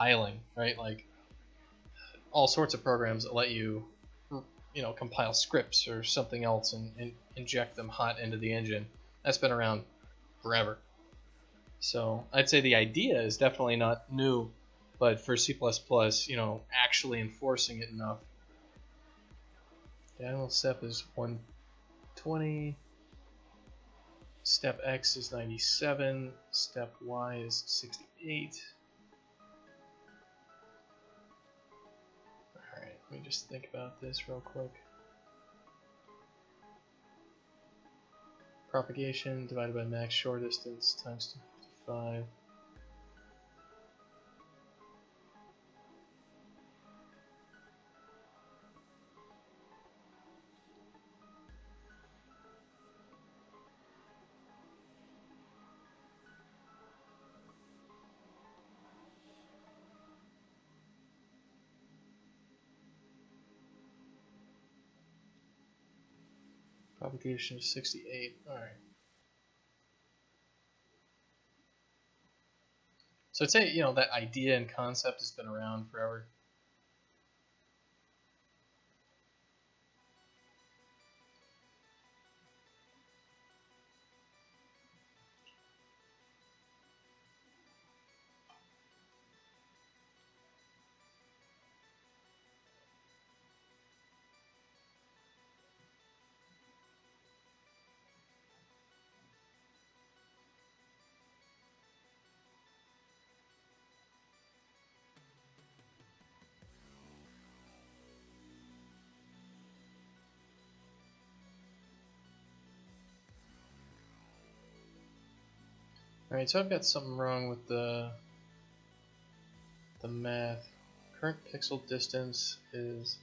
compiling, right? Like all sorts of programs that let you, compile scripts or something else and inject them hot into the engine. That's been around forever. So I'd say the idea is definitely not new, but for C++, actually enforcing it enough. The animal step is 120. Step X is 97. Step Y is 68. Alright, let me just think about this real quick. Propagation divided by max shore distance times 255. Propagation is 68. Alright. So I'd say, that idea and concept has been around forever. Alright, so I've got something wrong with the math. Current pixel distance is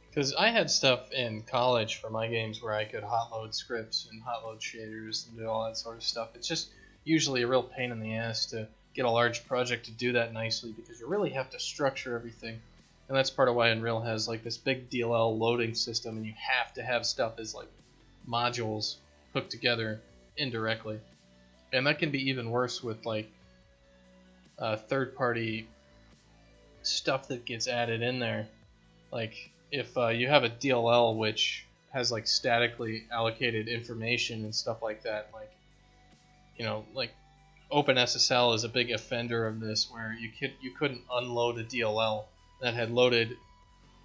because I had stuff in college for my games where I could hot load scripts and hot load shaders and do all that sort of stuff. It's just usually a real pain in the ass to get a large project to do that nicely because you really have to structure everything. And that's part of why Unreal has like this big DLL loading system, and you have to have stuff as like modules hooked together indirectly. And that can be even worse with like third-party stuff that gets added in there. Like if you have a DLL which has like statically allocated information and stuff like that, like like OpenSSL is a big offender of this, where you couldn't unload a DLL that had loaded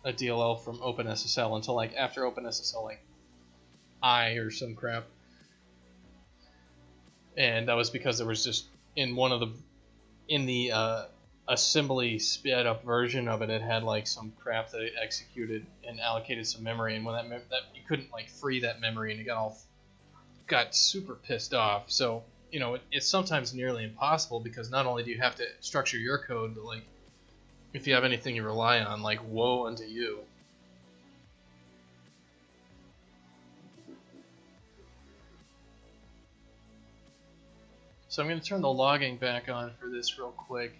a DLL from OpenSSL until like after OpenSSL like I or some crap, and that was because there was just in the assembly sped up version of it, it had like some crap that it executed and allocated some memory, and when that you couldn't like free that memory, and it got super pissed off. So it's sometimes nearly impossible, because not only do you have to structure your code, but like if you have anything you rely on, like woe unto you. So I'm going to turn the logging back on for this real quick.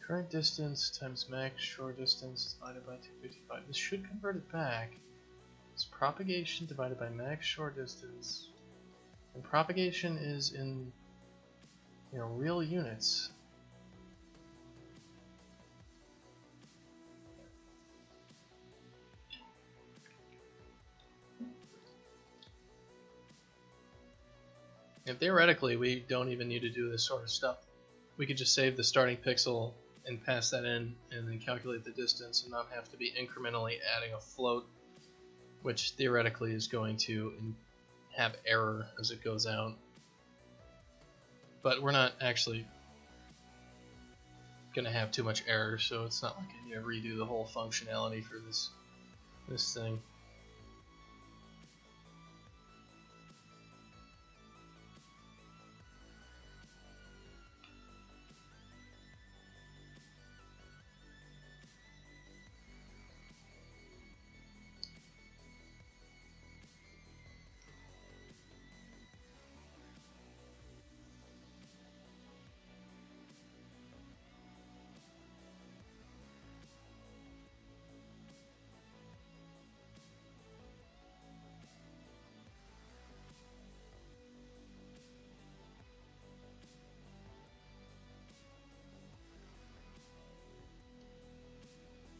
Current distance times max shore distance divided by 255. This should convert it back. It's propagation divided by max shore distance. And propagation is in real units. And theoretically, we don't even need to do this sort of stuff. We could just save the starting pixel and pass that in, and then calculate the distance, and not have to be incrementally adding a float, which theoretically is going to have error as it goes out. But we're not actually going to have too much error, so it's not like I need to redo the whole functionality for this this thing.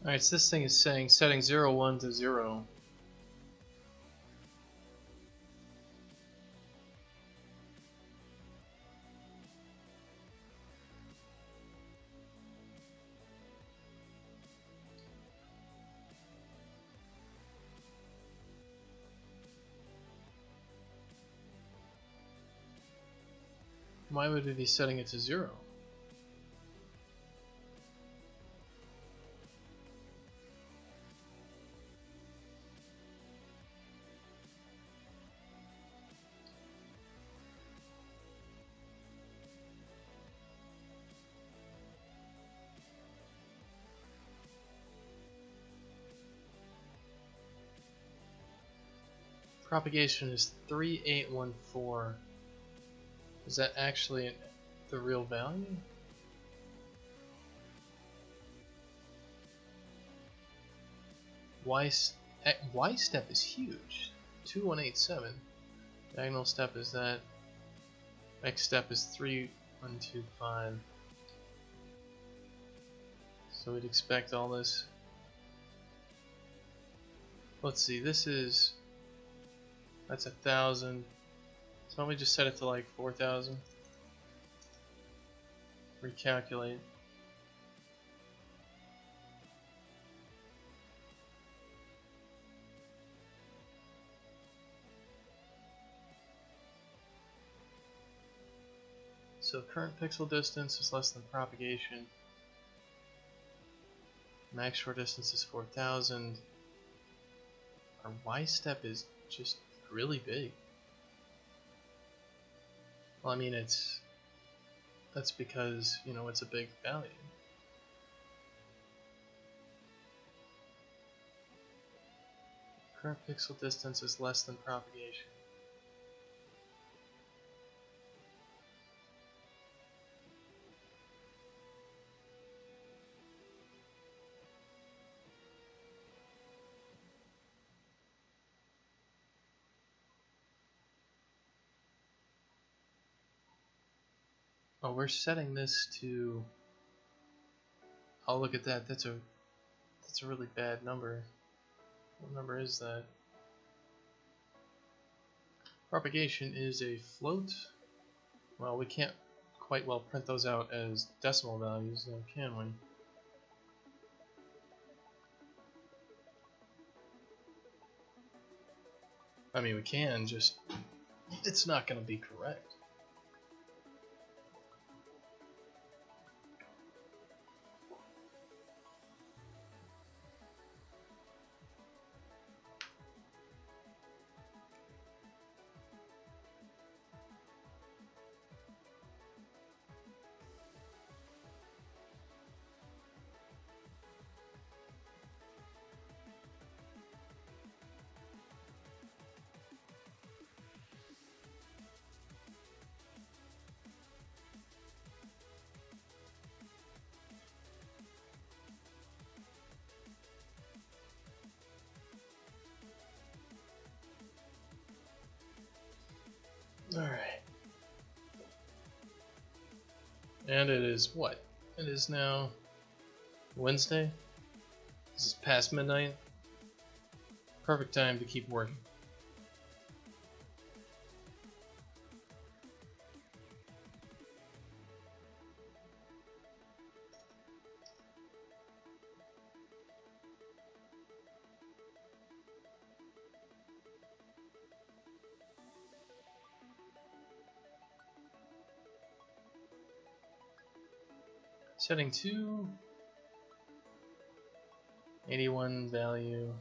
Alright, so this thing is saying setting 0, 1 to 0. Why would it be setting it to 0? Propagation is 3814. Is that actually the real value? Y step is huge. 2187. Diagonal step is that. X step is 3125. So we'd expect all this. Let's see, this is. That's 1,000. So why don't we just set it to like 4,000? Recalculate. So current pixel distance is less than propagation. Max short distance is 4,000. Our Y step is just really big. Well, I mean, that's because, you know, it's a big value. Current pixel distance is less than propagation. Oh, we're setting this to. Oh, look at that. That's a really bad number. What number is that? Propagation is a float. Well, we can't quite well print those out as decimal values, though, can we? I mean, we can, just it's not going to be correct. Alright. And it is what? It is now Wednesday? This is past midnight. Perfect time to keep working. Setting 2, 81 value,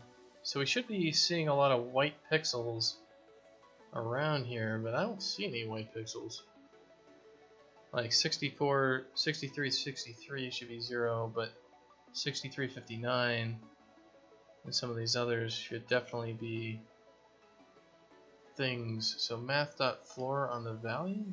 So we should be seeing a lot of white pixels around here, but I don't see any white pixels. Like 64, 63, 63 should be 0, but 63, 59 and some of these others should definitely be things. So math.floor on the value?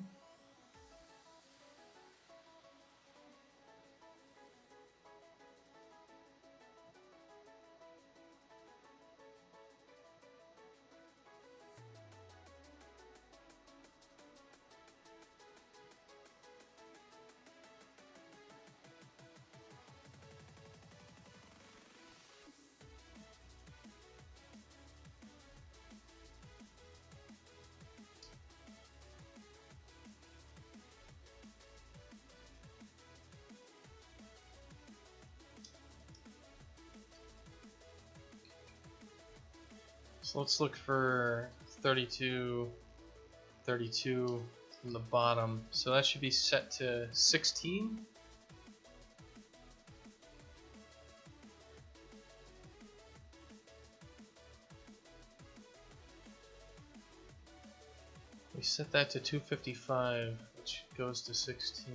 So let's look for 32, 32 from the bottom. So that should be set to 16. We set that to 255, which goes to 16.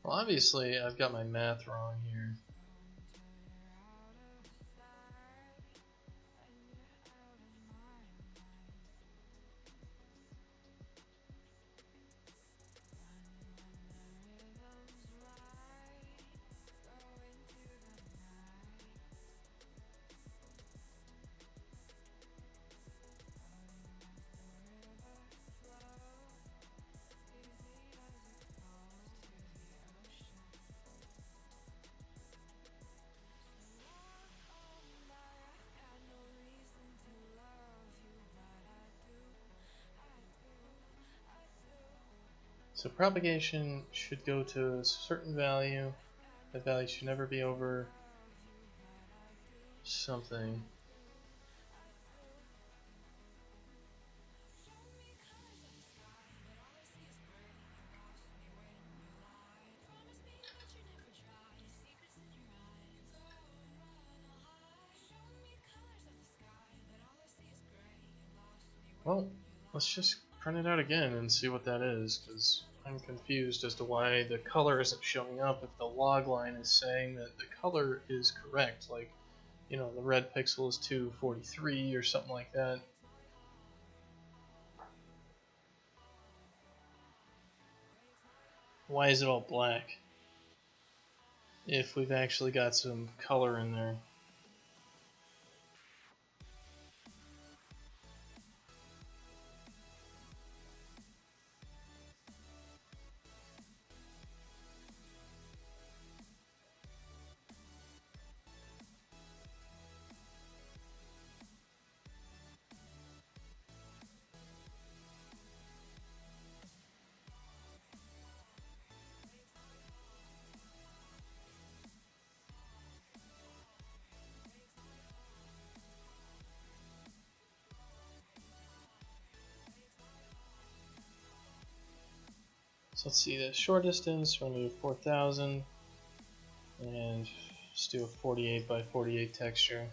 Well, obviously, I've got my math wrong here. So propagation should go to a certain value. That value should never be over something. Well, let's just print it out again and see what that is, because I'm confused as to why the color isn't showing up if the log line is saying that the color is correct. Like, you know, the red pixel is 243 or something like that. Why is it all black if we've actually got some color in there? So let's see, the short distance, we're going to do 4,000 and just do a 48 by 48 texture.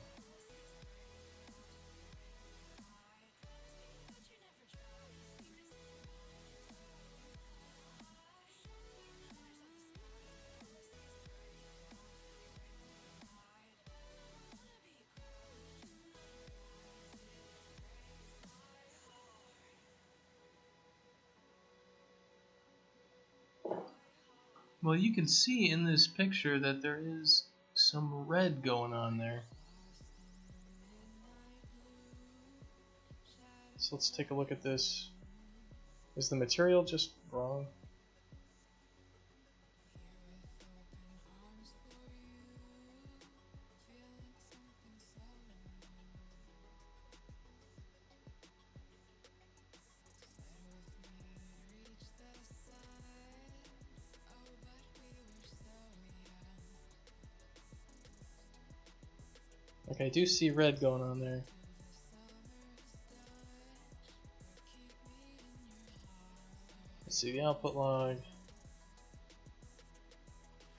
Well, you can see in this picture that there is some red going on there. So let's take a look at this Is the material just wrong? Okay, I do see red going on there. Let's see the output log.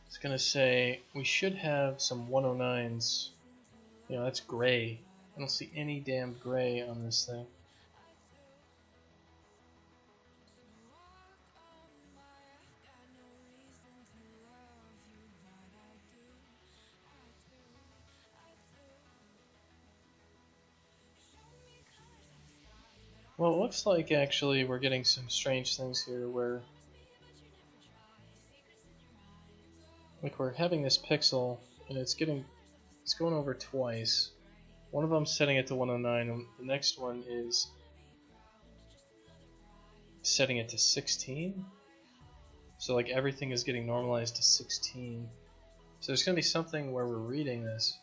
It's gonna say we should have some 109s. You know, that's gray. I don't see any damn gray on this thing. Well, it looks like actually we're getting some strange things here where like we're having this pixel and it's going over twice. One of them setting it to 109 and the next one is setting it to 16. So like everything is getting normalized to 16. So there's going to be something where we're reading this.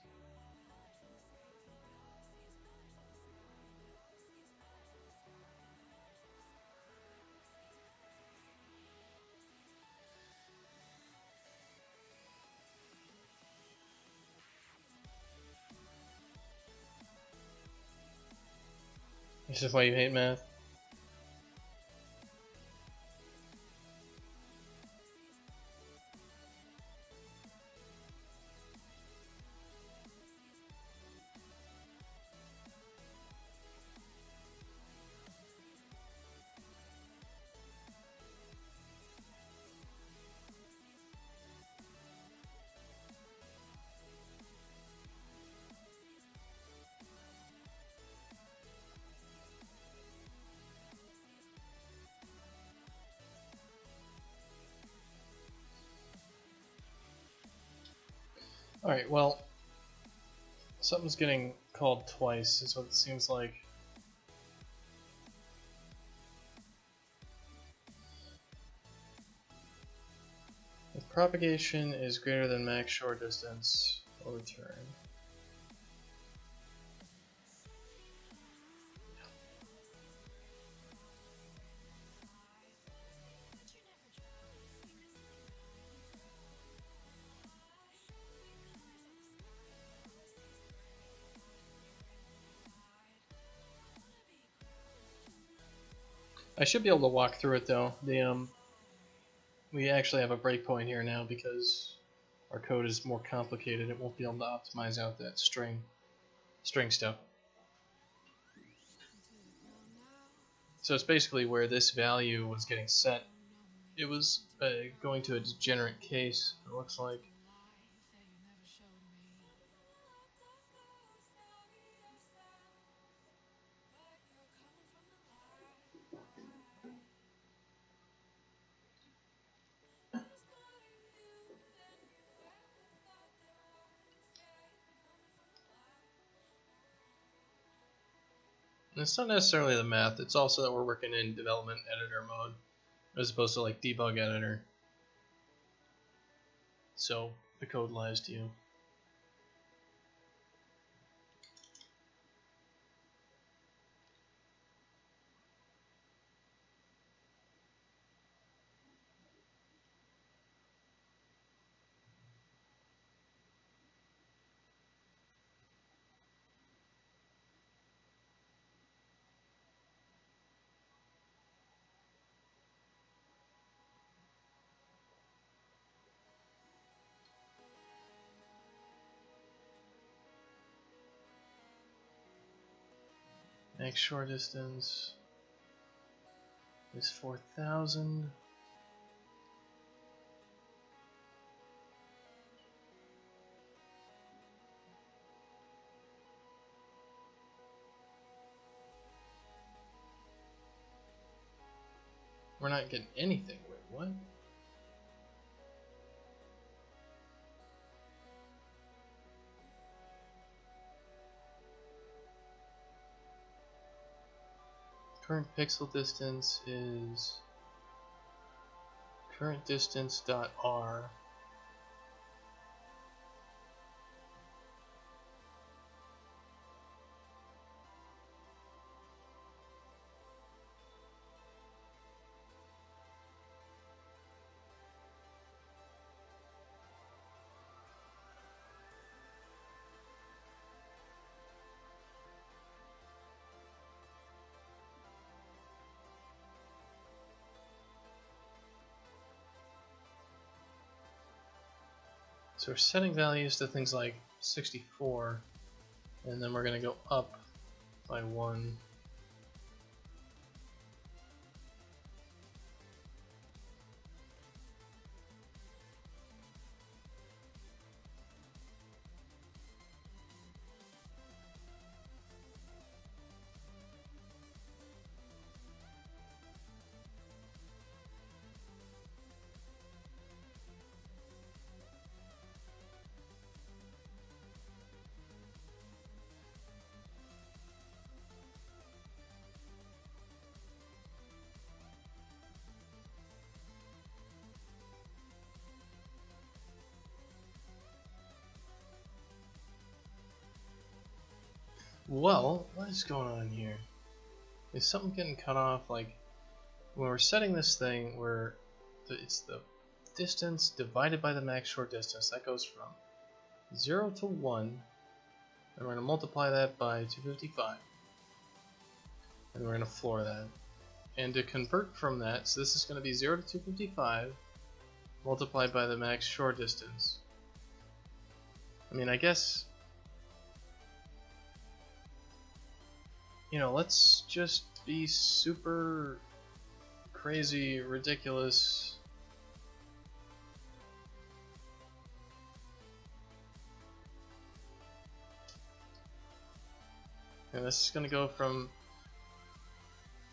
This is why you hate math. Alright, well, something's getting called twice, is what it seems like. If propagation is greater than max shore distance, will return. I should be able to walk through it though. We actually have a breakpoint here now because our code is more complicated. It won't be able to optimize out that string stuff. So it's basically where this value was getting set. It was going to a degenerate case, it looks like. And it's not necessarily the math, it's also that we're working in development editor mode as opposed to like debug editor. So the code lies to you. Max shore distance is 4,000. We're not getting anything. Wait, what? current pixel distance is current distance.r. So we're setting values to things like 64, and then we're going to go up by 1. Well, what is going on here? Is something getting cut off? Like, when we're setting this thing, it's the distance divided by the max short distance. That goes from 0 to 1, and we're going to multiply that by 255. And we're going to floor that. And to convert from that, so this is going to be 0 to 255 multiplied by the max short distance. I mean, I guess, you know, let's just be super crazy, ridiculous. And this is going to go from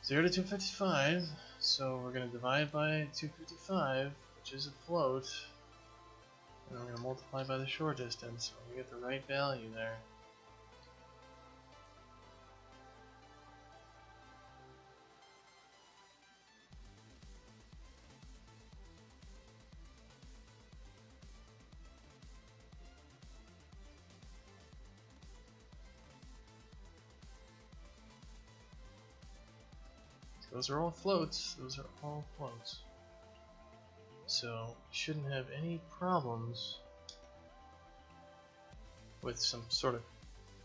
0 to 255, so we're going to divide by 255, which is a float, and we're going to multiply by the short distance, so we get the right value there. Those are all floats. Those are all floats. So you shouldn't have any problems with some sort of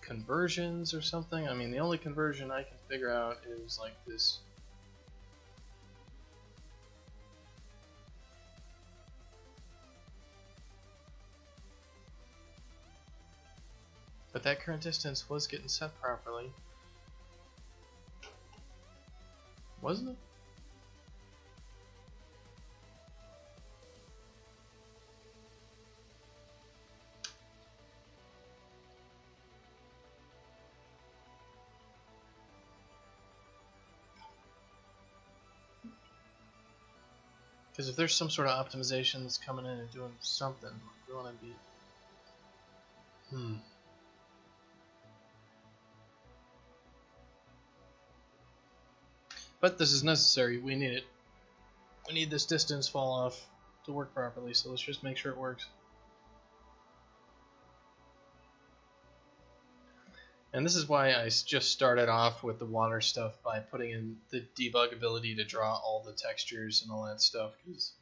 conversions or something. I mean, the only conversion I can figure out is like this. But that current distance was getting set properly. Wasn't it? Because if there's some sort of optimization that's coming in and doing something, we want to be... But this is necessary. We need it. We need this distance fall off to work properly, so let's just make sure it works. And this is why I just started off with the water stuff by putting in the debug ability to draw all the textures and all that stuff, because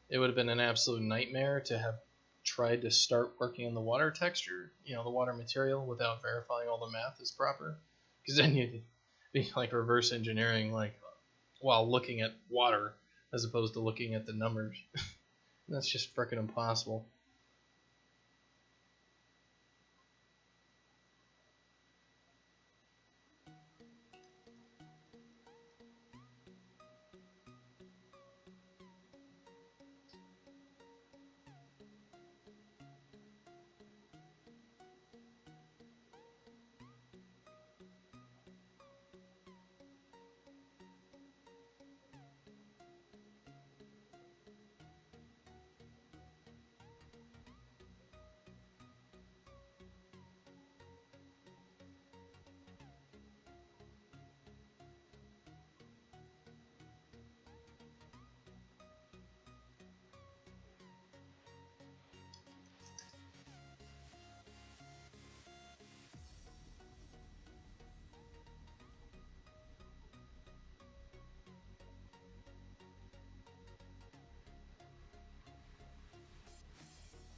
it would have been an absolute nightmare to have tried to start working on the water texture, you know, the water material, without verifying all the math is proper. Because then you'd be like reverse engineering, like, while looking at water as opposed to looking at the numbers. That's just freaking impossible.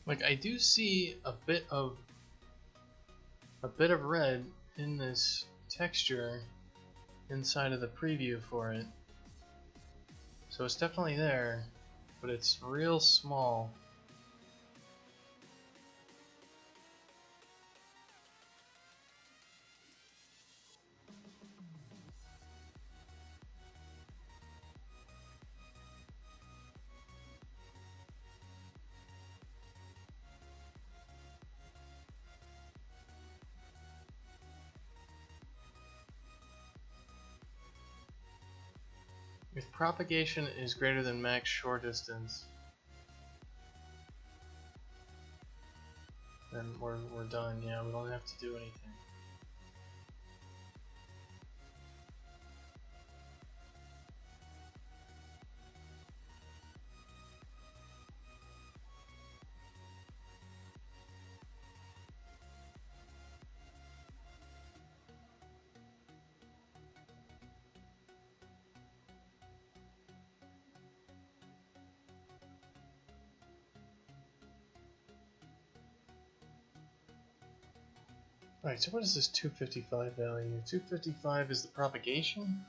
Like, I do see a bit of red in this texture inside of the preview for it. So it's definitely there, but it's real small. If propagation is greater than max shore distance, then we're done. Yeah, we don't have to do anything. Alright, so what is this 255 value? 255 is the propagation?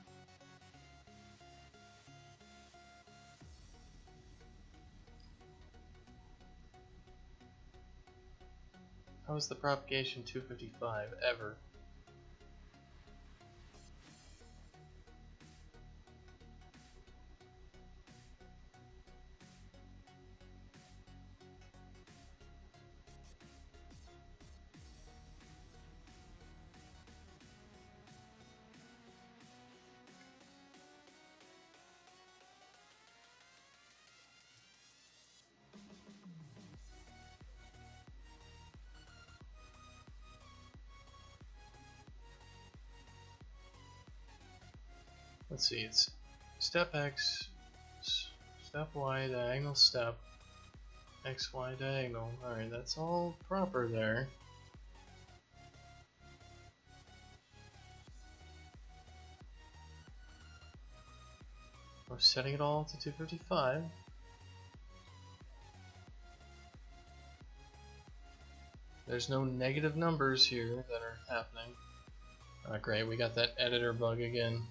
How is the propagation 255 ever? Let's see, it's step X, step Y, diagonal step, X, Y, diagonal. Alright, that's all proper there. We're setting it all to 255. There's no negative numbers here that are happening. Great, we got that editor bug again.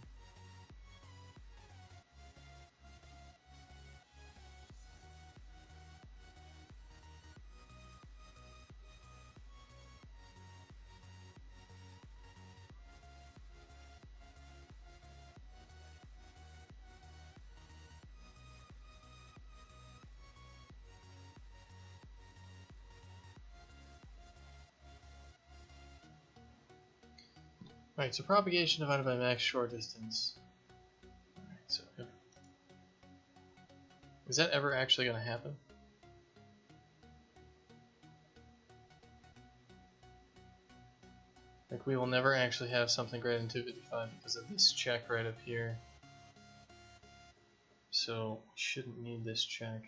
Alright, so propagation divided by max shore distance. Alright, so is that ever actually going to happen? Like, we will never actually have something greater than 255 because of this check right up here. So, we shouldn't need this check.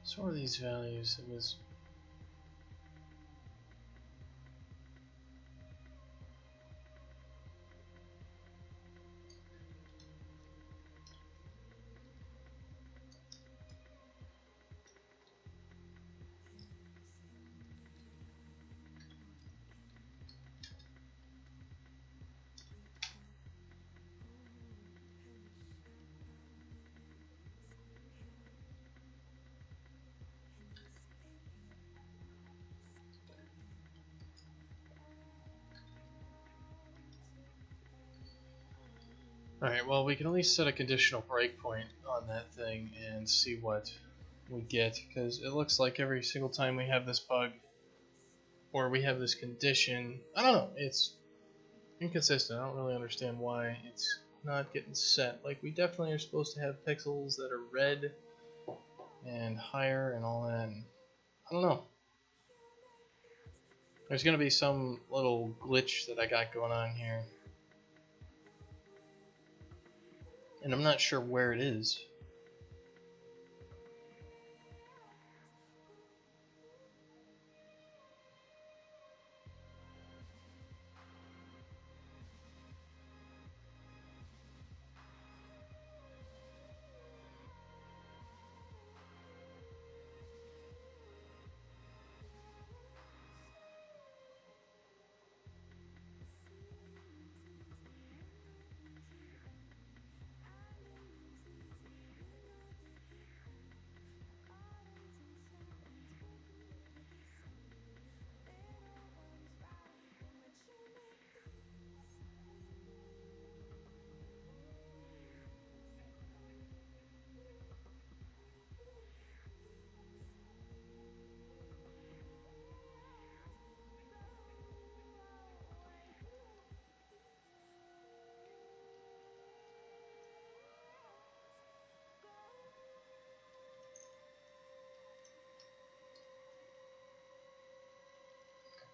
So what are these values? It was alright, well, we can at least set a conditional breakpoint on that thing and see what we get, because it looks like every single time we have this bug, or we have this condition, I don't know, it's inconsistent. I don't really understand why it's not getting set. Like, we definitely are supposed to have pixels that are red and higher and all that. And I don't know. There's going to be some little glitch that I got going on here. And I'm not sure where it is.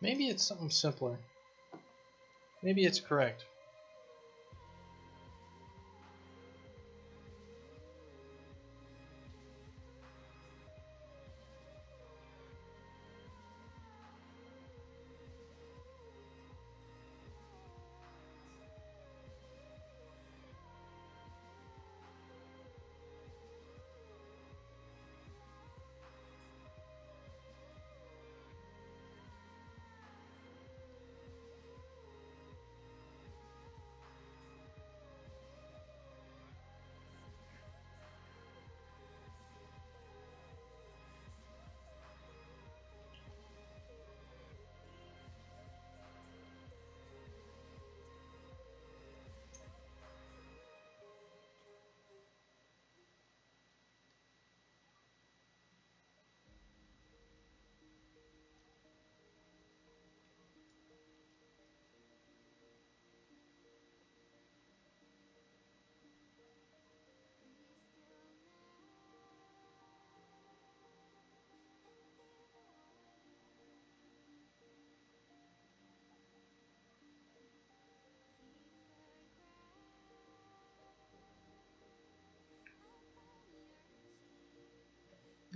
Maybe it's something simpler. Maybe it's correct.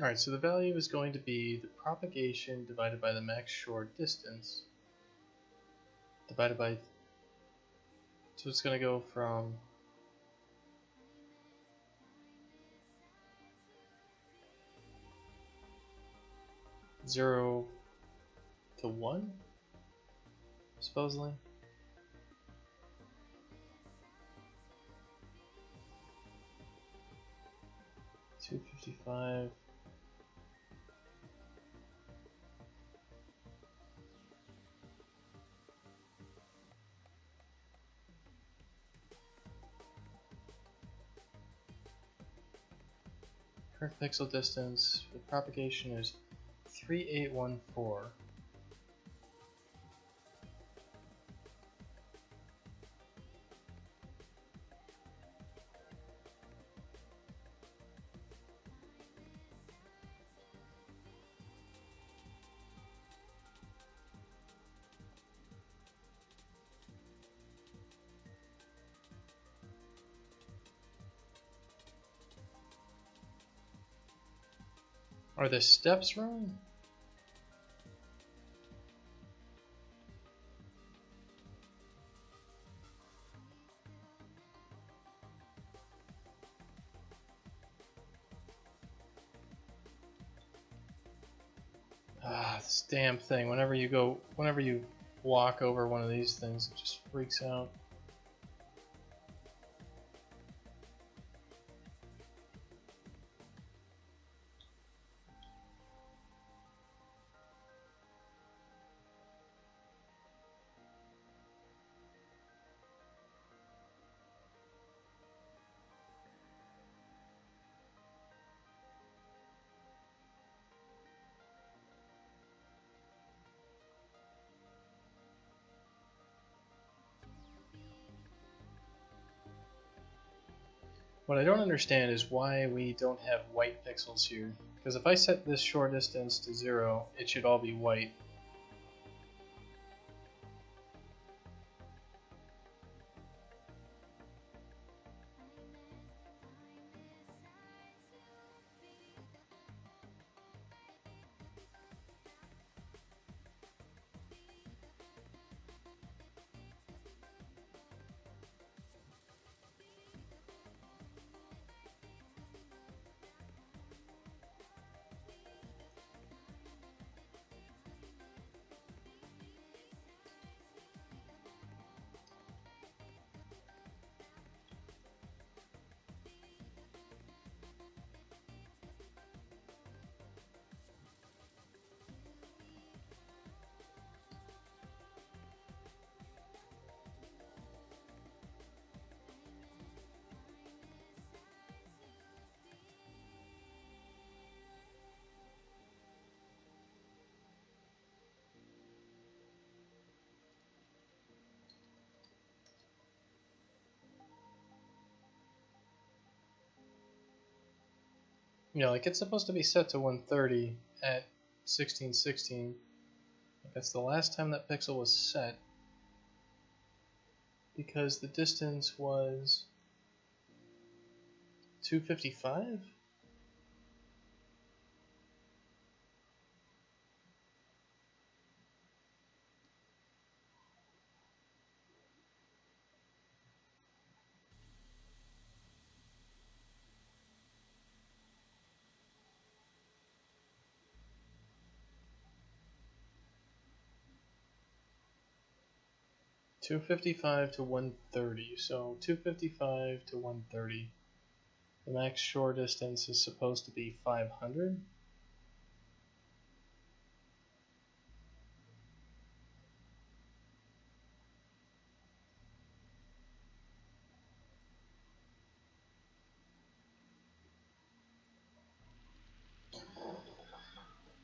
Alright, so the value is going to be the propagation divided by the max short distance divided by, so it's going to go from 0 to 1, supposedly. $255. Current pixel distance for propagation is 3814. Are the steps wrong? Ah, this damn thing. Whenever you walk over one of these things, it just freaks out. What I don't understand is why we don't have white pixels here. Because if I set this shore distance to 0, it should all be white. You know, like it's supposed to be set to 130 at 1616. That's the last time that pixel was set, because the distance was 255? $255 to $130, so $255 to $130. The max shore distance is supposed to be 500.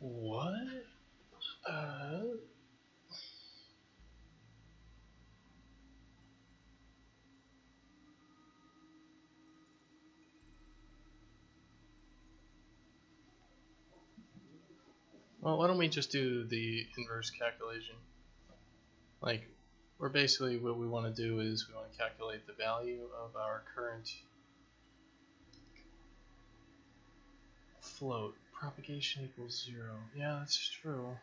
What? Well, why don't we just do the inverse calculation? Like, we're basically, what we want to do is we want to calculate the value of our current float. Propagation equals 0. Yeah, that's true.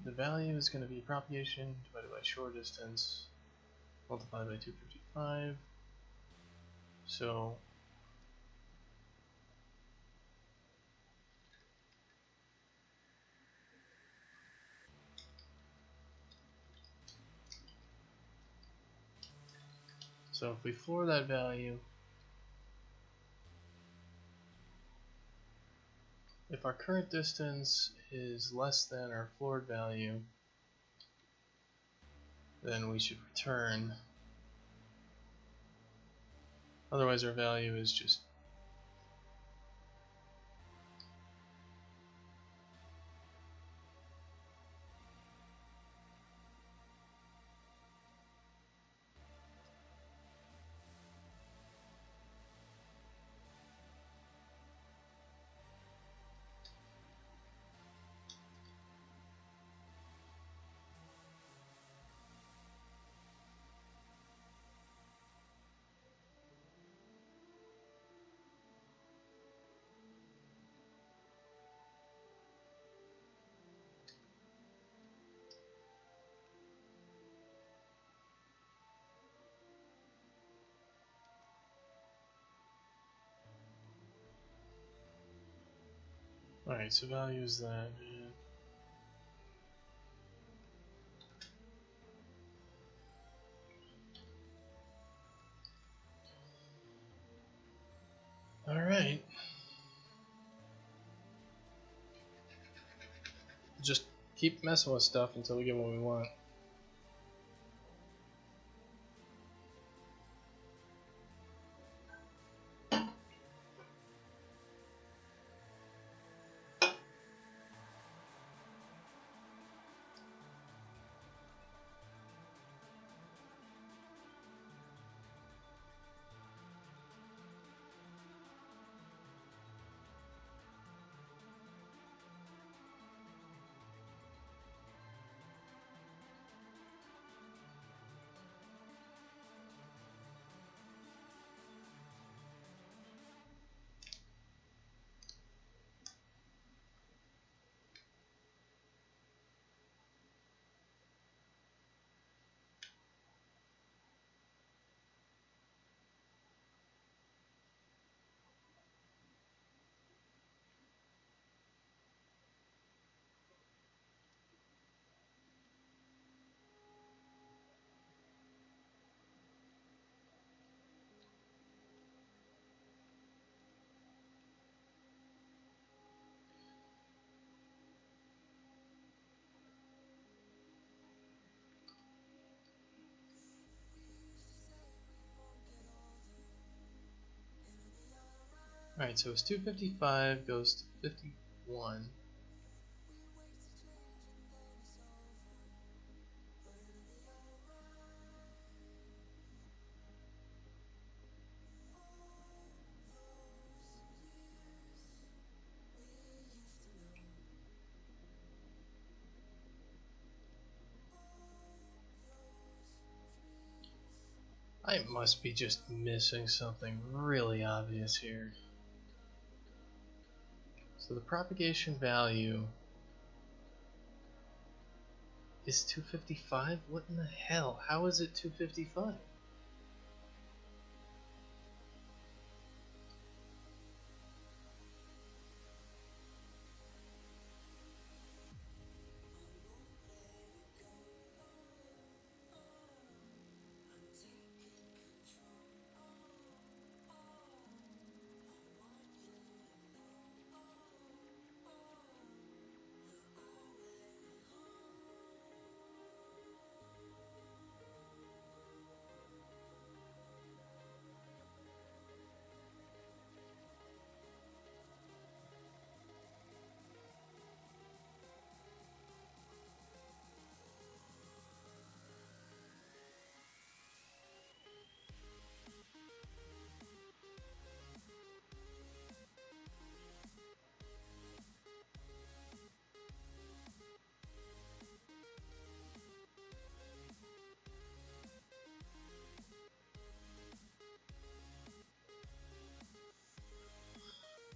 The value is going to be propagation divided by shore distance multiplied by 255. So if we floor that value, if our current distance is less than our floored value, then we should return. Otherwise our value is just alright, so value is that. Alright. Just keep messing with stuff until we get what we want. Alright, so it's 255 goes to 51. I must be just missing something really obvious here. So the propagation value is 255? What in the hell? How is it 255?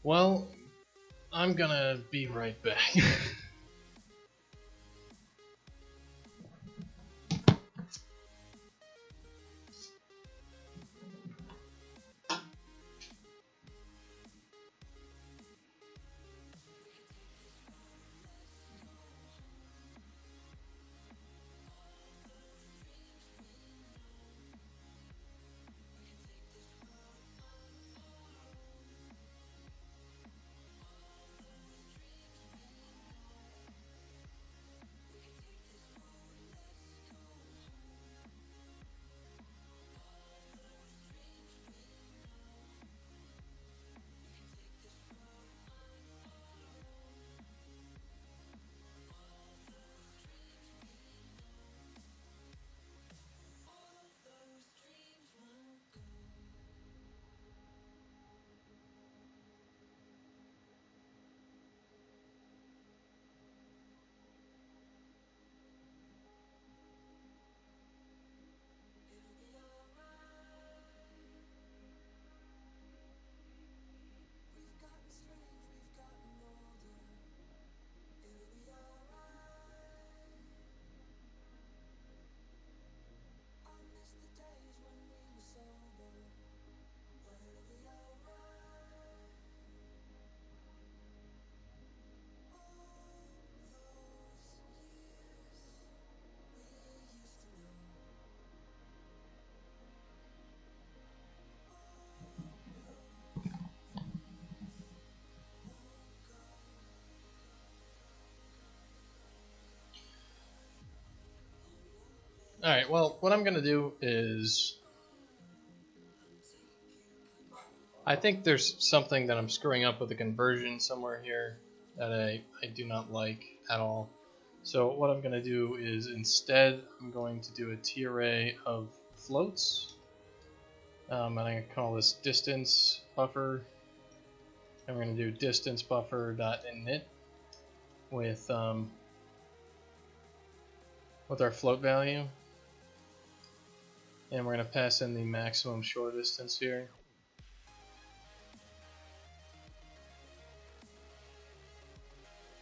Well, I'm gonna be right back. Alright, well, what I'm gonna do is... I think there's something that I'm screwing up with the conversion somewhere here that I do not like at all. So what I'm going to do is instead I'm going to do a T-array of floats. And I'm going to call this distance buffer. And we're going to do distance buffer.init with our float value. And we're going to pass in the maximum short distance here.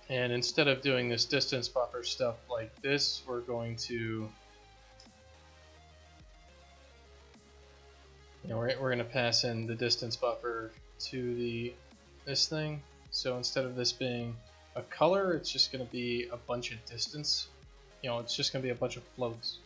And instead of doing this distance buffer stuff like this, we're going to, we're going to pass in the distance buffer to this thing. So instead of this being a color, it's just going to be a bunch of distance. It's just going to be a bunch of floats.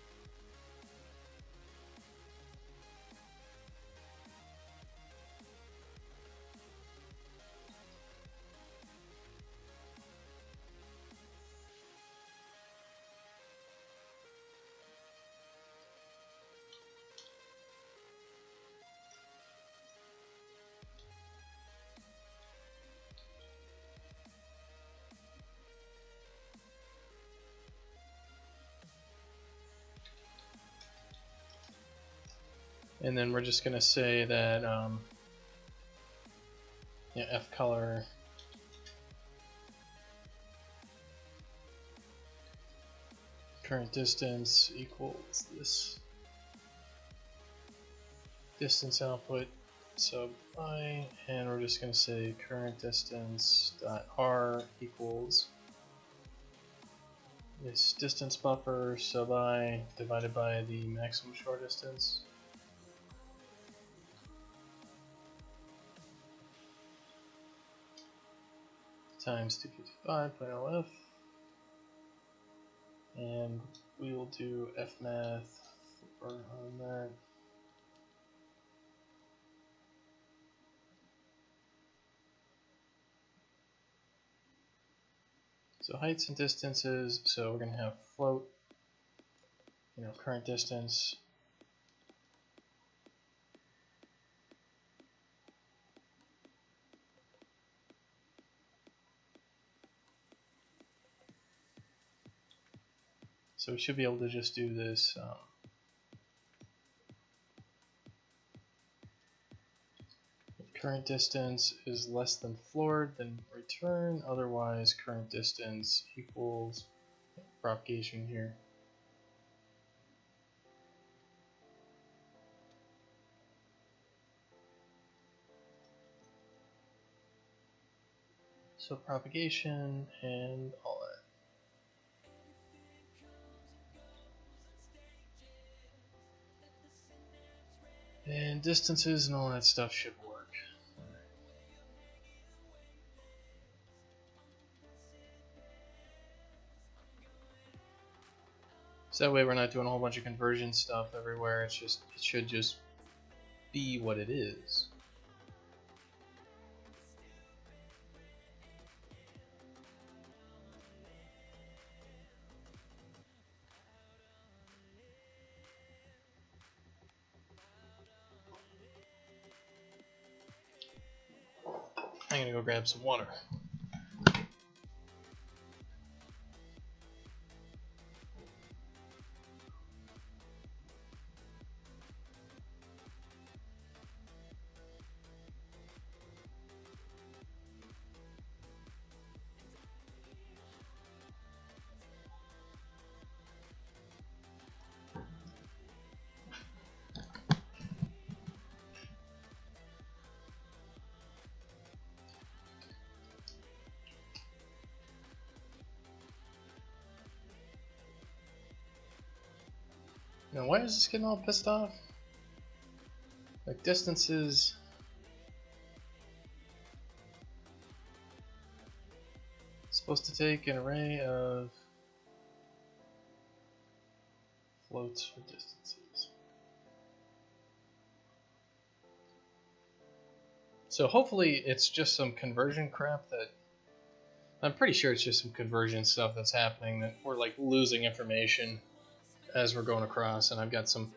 And then we're just going to say that f color current distance equals this distance output sub I, and we're just going to say current distance dot r equals this distance buffer sub I divided by the maximum shore distance. Times 255.lf, and we will do fmath on that. So heights and distances, so we're going to have float, current distance so we should be able to just do this if current distance is less than floored, then return, otherwise current distance equals propagation here. So propagation and all that. And distances and all that stuff should work. So that way we're not doing a whole bunch of conversion stuff everywhere. It should just be what it is. I'm gonna go grab some water. Now, why is this getting all pissed off? Like, distances. It's supposed to take an array of floats for distances. So hopefully it's just some conversion crap that I'm pretty sure it's just some conversion stuff that's happening, that we're like losing information as we're going across, and I've got some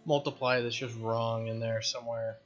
multiply that's just wrong in there somewhere.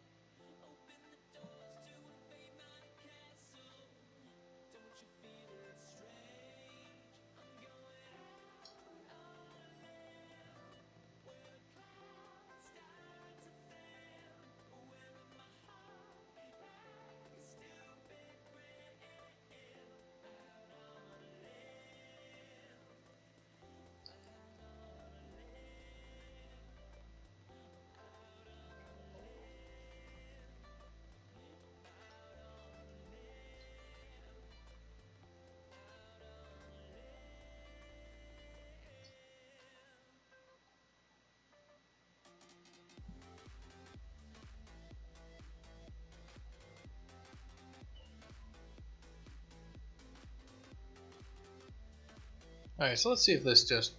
Alright, so let's see if this just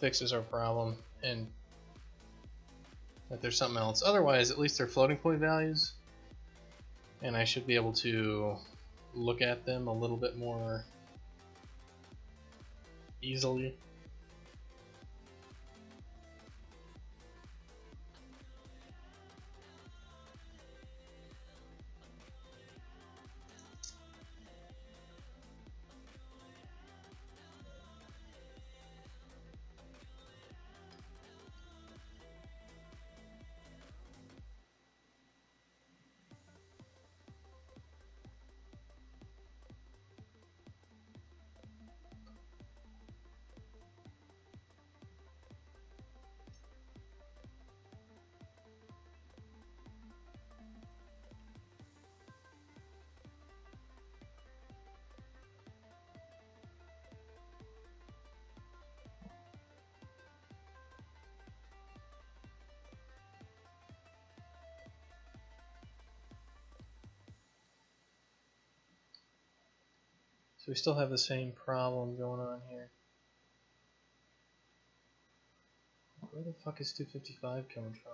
fixes our problem and that there's something else. Otherwise, at least they're floating point values, and I should be able to look at them a little bit more easily. we still have the same problem going on here. Where the fuck is 255 coming from?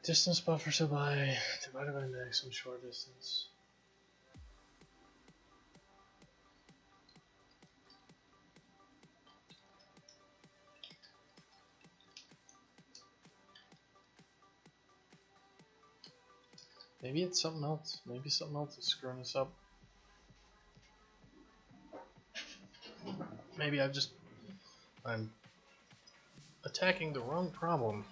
Distance buffer supply divided by maximum shore distance. Maybe it's something else. Maybe something else is screwing us up. Maybe I'm attacking the wrong problem.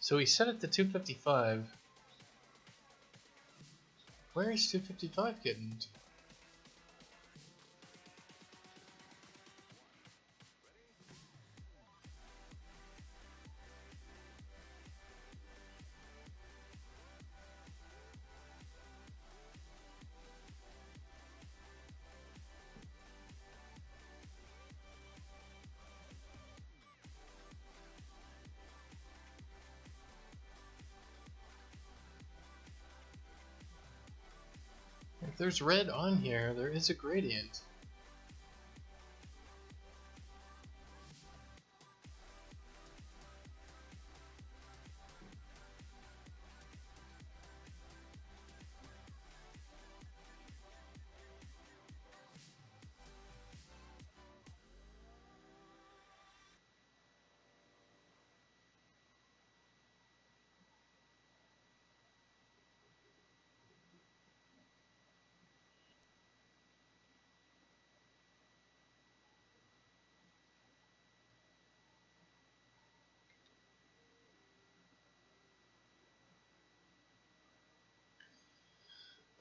So he set it to 255. Where is 255 getting to? If there's red on here, there is a gradient.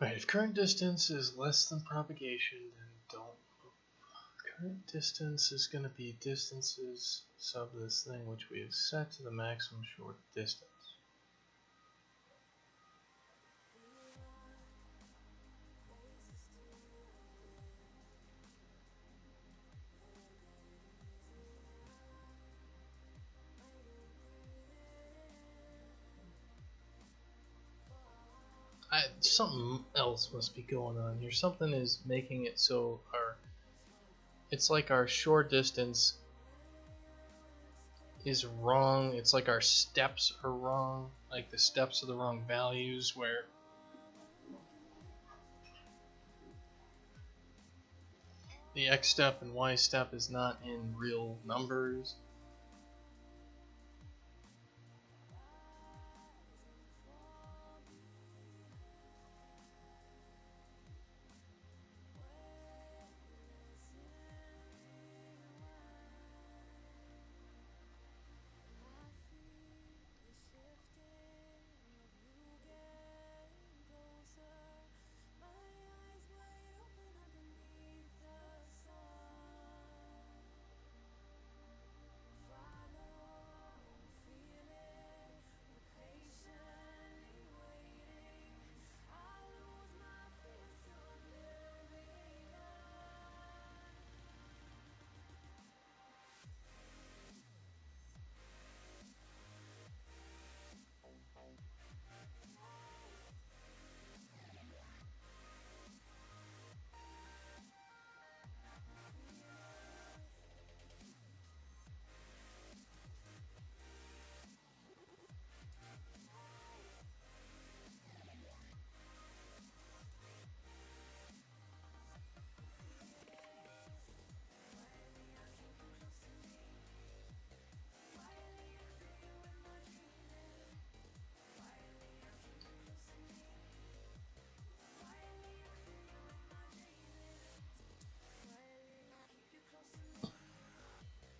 Right, if current distance is less than propagation, then don't move. Current distance is going to be distances sub this thing, which we have set to the maximum short distance. Something else must be going on here. Something is making it so it's like our shore distance is wrong. It's like our steps are wrong. Like the steps are the wrong values, where the x step and y step is not in real numbers.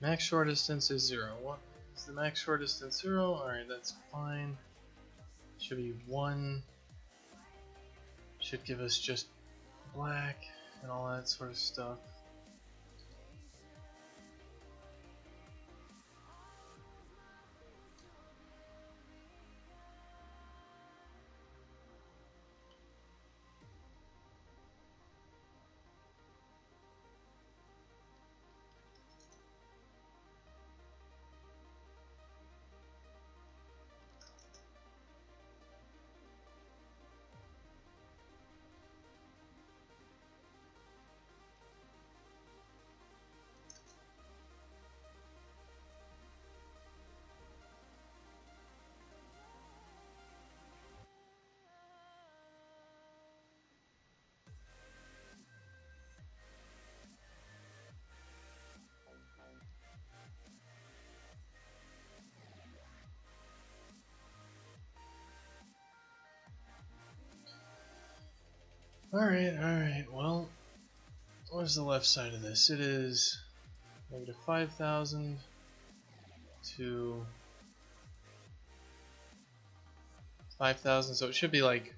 Max shore distance is 0. What is the max shore distance? 0? Alright, that's fine. Should be 1. Should give us just black and all that sort of stuff. Alright, well, where's the left side of this? It is negative 5,000 to 5,000, so it should be like